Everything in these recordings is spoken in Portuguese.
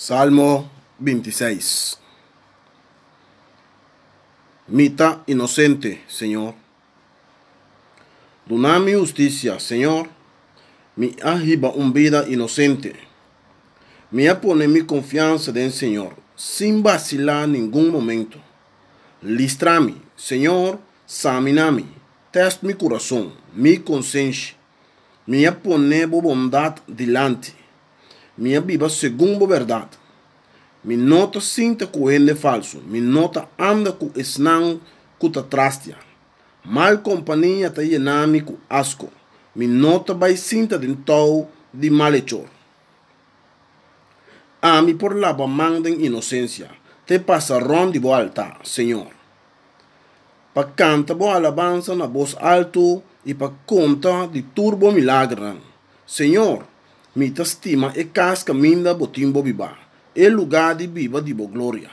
Salmo 26. Mita inocente, Señor. Dona-me justicia, Señor. Me arriba vida inocente. Me pone mi confiança en Señor, sin vacilar ningún momento. Listra-me, Señor, examina-me, testa mi corazón, mi consciência. Me pone bondad delante. Me viva segundo a verdade. Me nota sinta correndo falso. Me nota anda com esnan cuta trastia. Mal companhia ta yenami com asco. Me nota vai sinta dentro de malhechor. Ami por lava manden inocência. Te passaron de boa altar, Senhor. Pa canta boa alabança na voz alto e pa conta de turbo milagre. Senhor, me estima e casca minda botimbo biba. E lugar de viva de boa glória.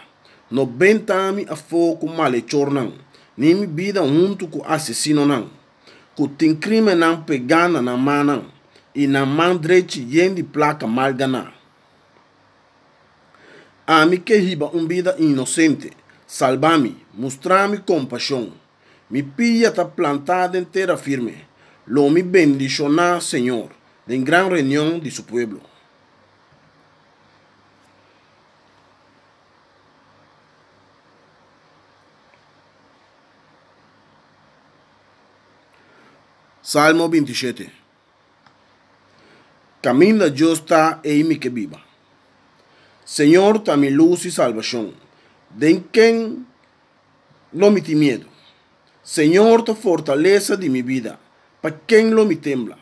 No bentami a fogo malhechor não. Nem me vida junto com assassino não. Que tem crime não pegana na mão não. E na mão direita de placa malgana. Ami que riba vida inocente. Salva-me, mostra-me compaixão. Me pia ta plantada em terra firme. Lo me bendicionar, Senhor, de gran reunião de su pueblo. Salmo 27. Caminho de justa e mi que viva. Senhor, ta mi luz e salvação. De quem lo me tem medo. Senhor, ta fortaleza de mi vida. Pa quem lo me tembla.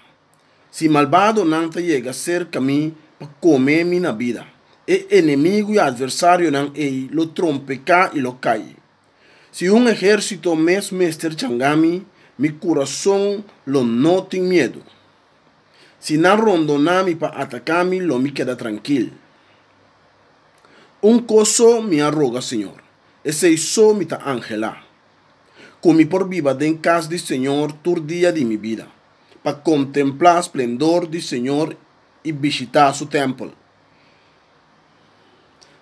Se malvado não te chega a ser caminho para comer minha vida. E inimigo e adversário não é, lo trompeca e lo cai. Se exército mestre changami, mi coração lo não tem medo. Se não rondonami para atacar-me, lo me queda tranquilo. Coso me arroga, Senhor. Esse isso me ta angela. Comi por viva den casa de Senhor todo dia de mi vida. Para contemplar o esplendor do Senhor e visitar su templo.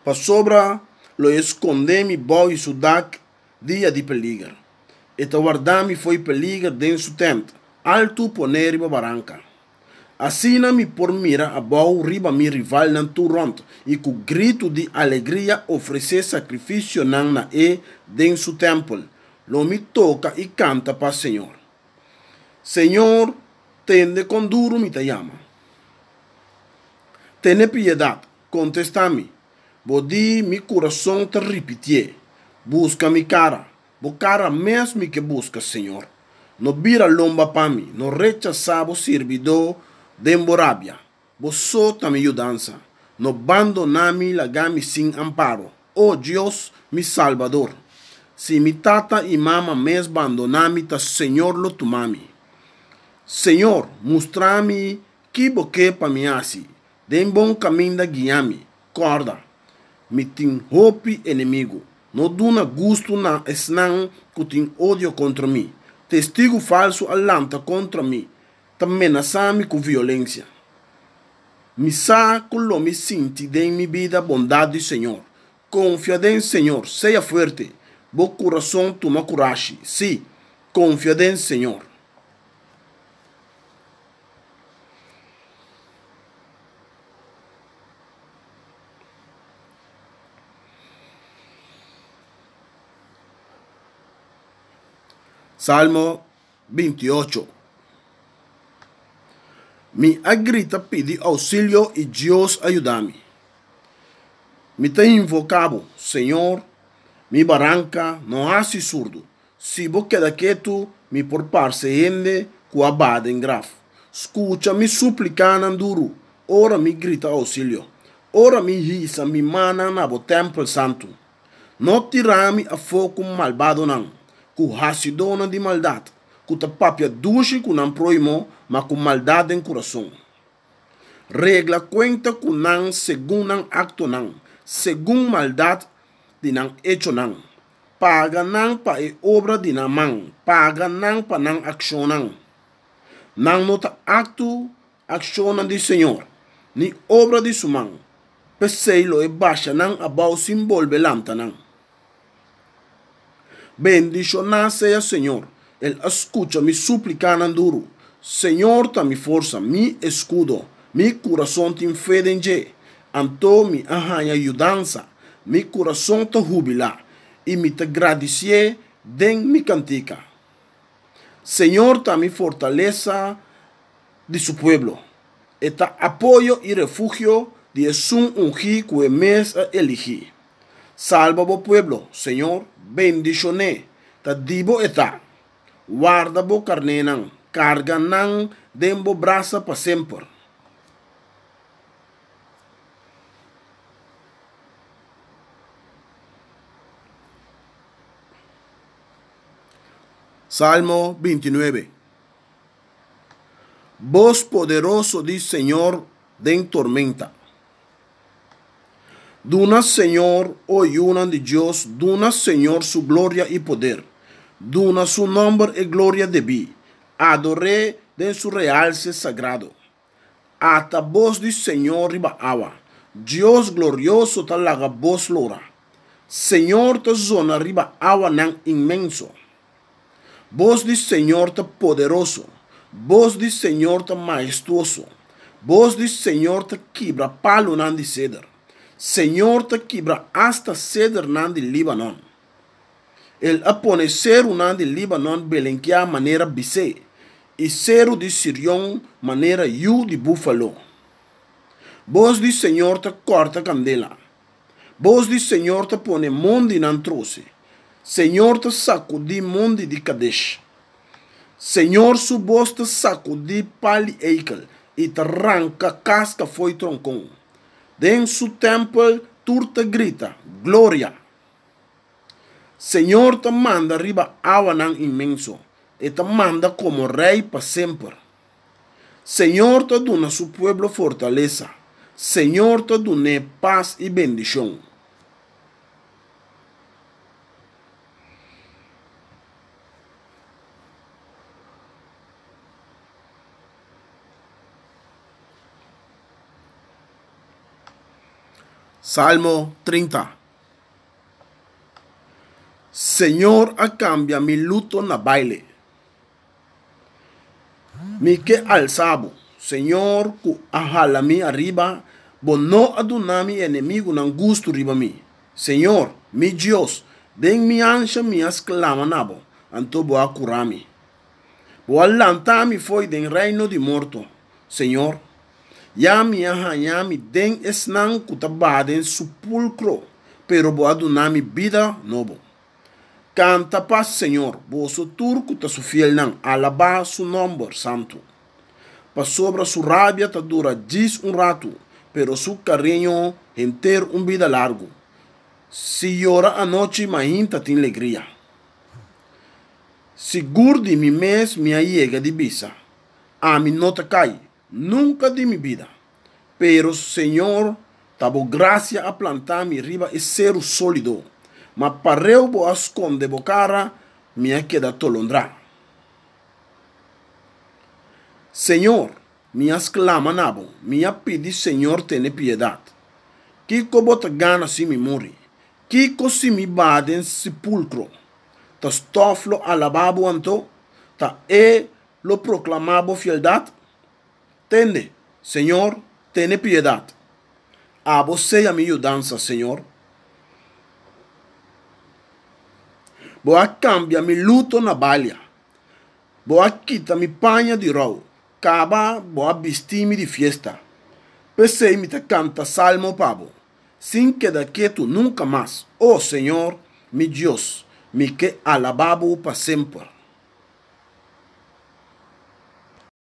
Para sobra, lo esconde mi boi e su dac dia de peligro. E te guardar-me foi peligro dentro su tente, alto poner riba barranca. Assina me por mira a boi riba mi rival nan tu ronto, e com grito de alegria oferecer sacrifício nan na dentro su templo. Lo me toca e canta para Senhor. Senhor, tende com duro me te llama. Tene piedade, contesta-me. Bodi mi coração te repetir. Busca mi cara. Bo cara mesmo que busca, Senhor. No vira lomba para mim. No rechaça bo servidor de emborabia. Bo sota mi ajudança. No abandona-me lagami sem amparo. Oh Deus, mi Salvador. Se mi tata e mama mes abandona-me, ta Senhor lo tomami. Senhor, mostra-me que boque para mim assim. De bom caminho da guia-me. Corda. Me tem roupe inimigo. Não duna gosto na esnan que tem ódio contra mim. Testigo falso alanta contra mim. Ta ameaça-me com violência. Me sa lo me sinti de mi vida bondade do Senhor. Confia em Senhor. Seja forte. Bo coração toma coragem. Sim, confia em Senhor. Salmo 28. Mi grita pedi auxílio e Deus ajuda-me. Me tem invocado, Senhor, mi barranca não hace surdo. Se vou quedar quieto, me por parceende com a bada em grave. Escucha me suplicando duro. Ora me grita auxílio. Ora me risa, me mana na bo templo santo. Não tirar-me a fogo malvado não. Com racidona de maldade, com a papia duche com não proimo, mas com maldade em coração. Regla conta com não segundo não acto não, segundo maldade de não hecho não. Paga não para obra de não mão, paga não para não ação não. Não nota acto, ação de Senhor, ni obra de sua mão. Pesei lo e baixa nan abau sin volve lantanan. Bendicionado sea Señor. Él escucha mi súplica duro. Señor, ta mi fuerza, mi escudo, mi corazón te fe en je. Anto mi ayudanza, mi corazón te jubila y mi te agradecer den mi cantica. Señor, ta mi fortaleza de su pueblo. Eta apoyo y refugio de un ungi que mes elegí. Salva bo pueblo, Señor, bendicioné, ta dibo eta. Guarda bo carnenan, carga nan, dembo braça para sempre. Salmo 29. Voz poderoso dice Señor, den tormenta. Duna Señor, oyunan de Dios, duna Señor su gloria y poder. Duna su nombre y gloria de vi. Adoré de su realce sagrado. Ata voz de Señor riba agua. Dios glorioso ta laga voz lora. Señor ta zona riba agua nan inmenso. Voz de Señor ta poderoso. Voz de Señor ta majestuoso. Voz de Señor ta quebra palo nan de cedar. Señor ta quebra hasta cedar nan de Líbano. El aponecer nan de Líbano belenquea maneira bise. E cero de Sirion maneira yu de búfalo. Voz de Señor ta corta candela. Voz de Señor ta pone mundi nan troce. Señor ta sacudi mundi de Kadesh. Señor su voz ta sacudi pali eikel e ta arranca casca foi troncon. Den su templo turta grita, gloria. Señor ta manda riba agua nan inmenso. E te manda como rey para siempre. Señor te dona a su pueblo fortaleza. Señor te dona paz y bendición. Salmo 30. Señor, cambia mi luto na baile. Mi que alzabo, Señor, ku ahala mi arriba, bo no aduna mi enemigo nan gusto riba mi. Señor, mi Dios, den mi ancha mi asclama nabo, anto bo curami. Bo alanta mi foi den reino de morto. Señor, ya mi den esnan kutabaden sepulcro, pero bo aduna mi vida nobo. Canta paz, Señor, vosso turco ta su fiel nan, alaba su nombre santo. Pa sobra su rabia ta dura diz rato, pero su cariño entero vida largo. Si llora anoche, imagina tin alegría. Si gurdi mi mes mi llega de bisa, a mi no te cae, nunca de mi vida. Pero, Señor, tabo gracia a plantar mi riba e ser sólido. Ma pareu bo asconde bo cara, minha queda tolondra. Senhor, minhas clama nabo, minha pedi, Senhor, tene piedade. Kiko bota gana si mi muri, kiko si mi baden sepulcro. Ta stoflo alababo anto, ta lo proclamabo fieldade. Tende, Senhor, tene piedade. A você a minha dança, Senhor. Boa cambia mi luto na balha. Boa quita mi panha de rau. Caba boa vestimi de fiesta. Pensei me te canta salmo pavo. Sin queda quieto nunca más. Oh Señor, mi Dios, mi que alababo para sempre.